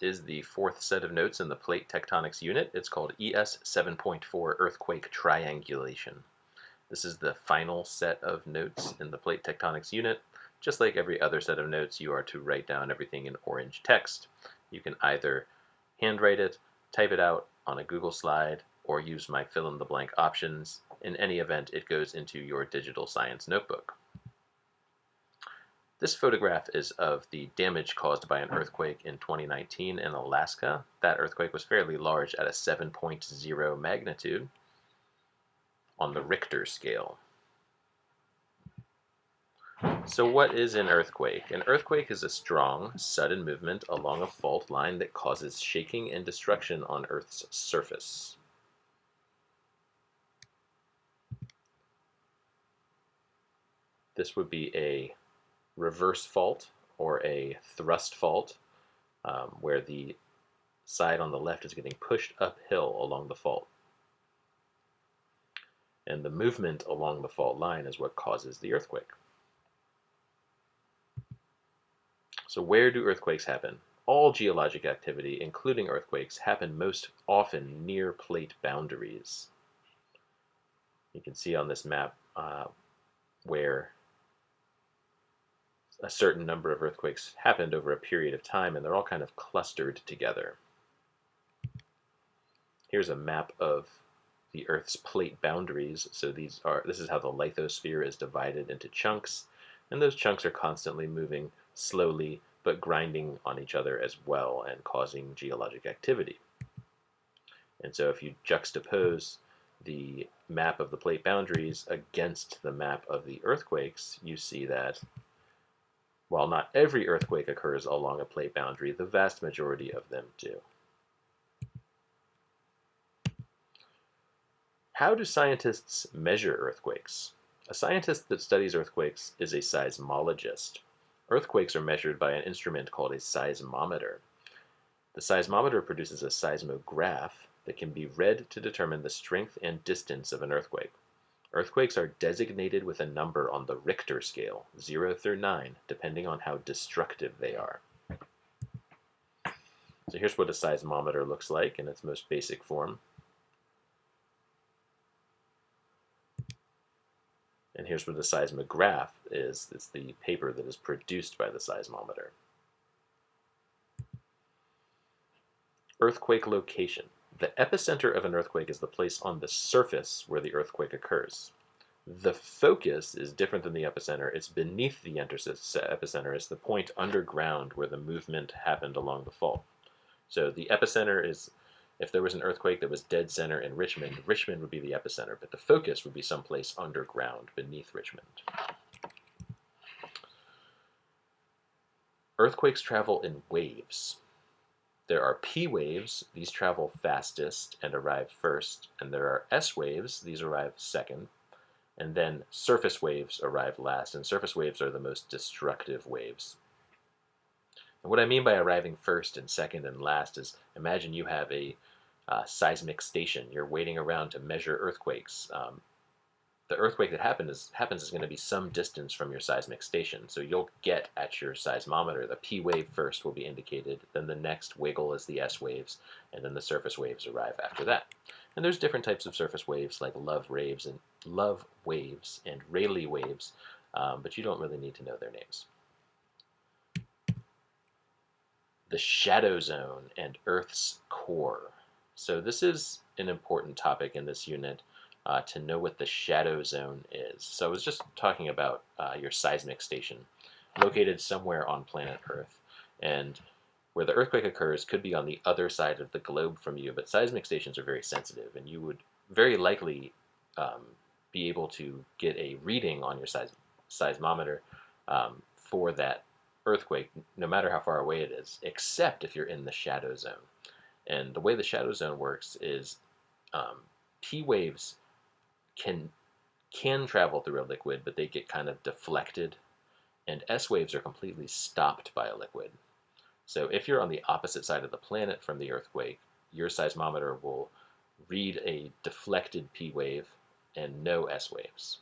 is the fourth set of notes in the plate tectonics unit. It's called ES 7.4 Earthquake Triangulation. This is the final set of notes in the plate tectonics unit. Just like every other set of notes, you are to write down everything in orange text. You can either handwrite it, type it out on a Google slide, or use my fill-in-the-blank options. In any event, it goes into your digital science notebook. This photograph is of the damage caused by an earthquake in 2019 in Alaska. That earthquake was fairly large at a 7.0 magnitude on the Richter scale. So what is an earthquake? An earthquake is a strong, sudden movement along a fault line that causes shaking and destruction on Earth's surface. This would be a reverse fault or a thrust fault, where the side on the left is getting pushed uphill along the fault. And the movement along the fault line is what causes the earthquake. So where do earthquakes happen? All geologic activity, including earthquakes, happen most often near plate boundaries. You can see on this map where a certain number of earthquakes happened over a period of time, and they're all kind of clustered together. Here's a map of the Earth's plate boundaries. So this is how the lithosphere is divided into chunks, and those chunks are constantly moving slowly but grinding on each other as well and causing geologic activity. And so if you juxtapose the map of the plate boundaries against the map of the earthquakes, you see that while not every earthquake occurs along a plate boundary, the vast majority of them do. How do scientists measure earthquakes? A scientist that studies earthquakes is a seismologist. Earthquakes are measured by an instrument called a seismometer. The seismometer produces a seismograph that can be read to determine the strength and distance of an earthquake. Earthquakes are designated with a number on the Richter scale, 0 through 9, depending on how destructive they are. So here's what a seismometer looks like in its most basic form. And here's what the seismograph is. It's the paper that is produced by the seismometer. Earthquake location. The epicenter of an earthquake is the place on the surface where the earthquake occurs. The focus is different than the epicenter. It's beneath the epicenter. It's the point underground where the movement happened along the fault. So the epicenter is, if there was an earthquake that was dead center in Richmond, Richmond would be the epicenter, but the focus would be someplace underground beneath Richmond. Earthquakes travel in waves. There are P waves, these travel fastest and arrive first, and there are S waves, these arrive second, and then surface waves arrive last, and surface waves are the most destructive waves. And what I mean by arriving first and second and last is, imagine you have a seismic station. You're waiting around to measure earthquakes. The earthquake that happens is going to be some distance from your seismic station. So you'll get at your seismometer. The P wave first will be indicated, then the next wiggle is the S waves, and then the surface waves arrive after that. And there's different types of surface waves like love waves and Rayleigh waves, but you don't really need to know their names. The shadow zone and Earth's core. So this is an important topic in this unit. To know what the shadow zone is. So I was just talking about your seismic station, located somewhere on planet Earth, and where the earthquake occurs could be on the other side of the globe from you, but seismic stations are very sensitive, and you would very likely be able to get a reading on your seismometer for that earthquake, no matter how far away it is, except if you're in the shadow zone. And the way the shadow zone works is P waves can travel through a liquid, but they get kind of deflected, and S waves are completely stopped by a liquid. So if you're on the opposite side of the planet from the earthquake, your seismometer will read a deflected P wave and no S waves.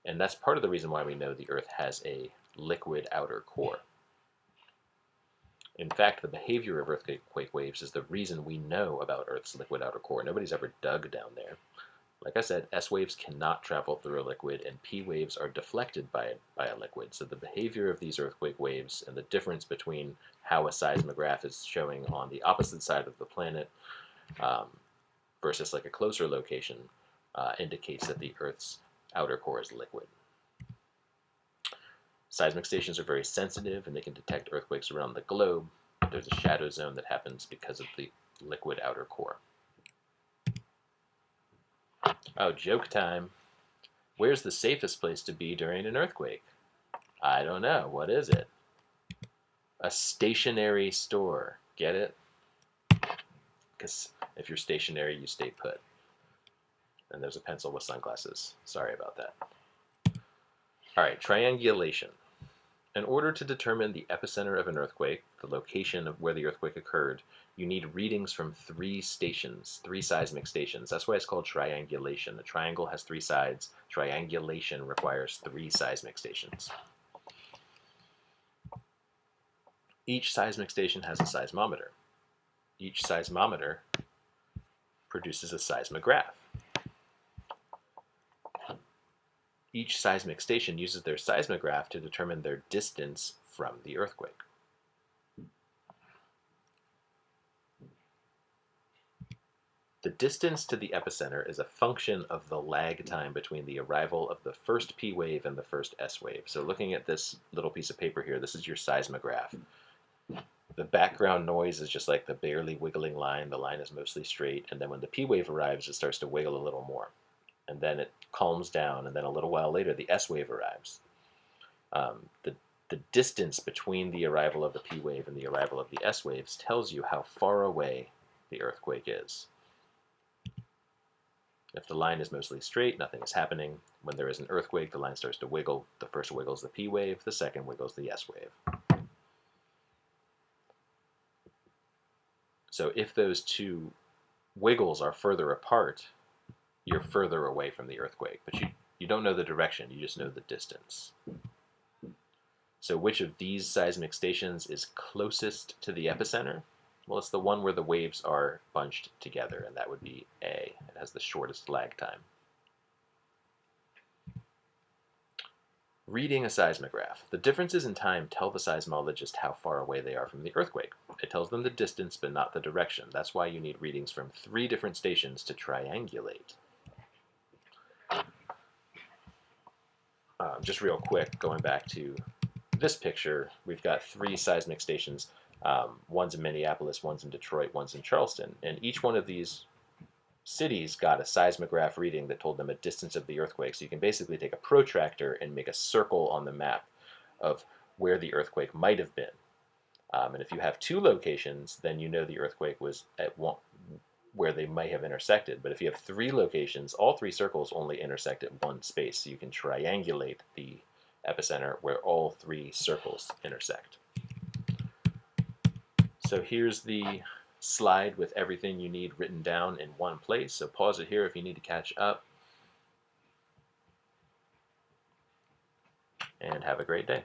And that's part of the reason why we know the Earth has a liquid outer core. In fact, the behavior of earthquake waves is the reason we know about Earth's liquid outer core. Nobody's ever dug down there. Like I said, S waves cannot travel through a liquid, and P waves are deflected by a liquid. So the behavior of these earthquake waves and the difference between how a seismograph is showing on the opposite side of the planet um, versus like a closer location indicates that the Earth's outer core is liquid. Seismic stations are very sensitive and they can detect earthquakes around the globe, but there's a shadow zone that happens because of the liquid outer core. Oh, joke time. Where's the safest place to be during an earthquake? I don't know. What is it? A stationary store. Get it? Because if you're stationary, you stay put. And there's a pencil with sunglasses. Sorry about that. All right, triangulation. In order to determine the epicenter of an earthquake, the location of where the earthquake occurred, you need readings from 3 stations, 3 seismic stations. That's why it's called triangulation. A triangle has 3 sides. Triangulation requires 3 seismic stations. Each seismic station has a seismometer. Each seismometer produces a seismograph. Each seismic station uses their seismograph to determine their distance from the earthquake. The distance to the epicenter is a function of the lag time between the arrival of the first P wave and the first S wave. So looking at this little piece of paper here, this is your seismograph. The background noise is just like the barely wiggling line. The line is mostly straight, and then when the P wave arrives, it starts to wiggle a little more. And then it calms down, and then a little while later, the S wave arrives. The distance between the arrival of the P wave and the arrival of the S waves tells you how far away the earthquake is. If the line is mostly straight, nothing is happening. When there is an earthquake, the line starts to wiggle. The first wiggles the P wave, the second wiggles the S wave. So if those 2 wiggles are further apart, you're further away from the earthquake. But you don't know the direction, you just know the distance. So which of these seismic stations is closest to the epicenter? Well, it's the one where the waves are bunched together, and that would be A. It has the shortest lag time. Reading a seismograph. The differences in time tell the seismologist how far away they are from the earthquake. It tells them the distance, but not the direction. That's why you need readings from 3 different stations to triangulate. Just real quick, going back to this picture, we've got 3 seismic stations. One's in Minneapolis, one's in Detroit, one's in Charleston. And each one of these cities got a seismograph reading that told them a distance of the earthquake. So you can basically take a protractor and make a circle on the map of where the earthquake might have been. And if you have 2 locations, then you know the earthquake was at one, where they might have intersected. But if you have 3 locations, all 3 circles only intersect at one space. So you can triangulate the epicenter where all 3 circles intersect. So here's the slide with everything you need written down in one place. So pause it here if you need to catch up. And have a great day.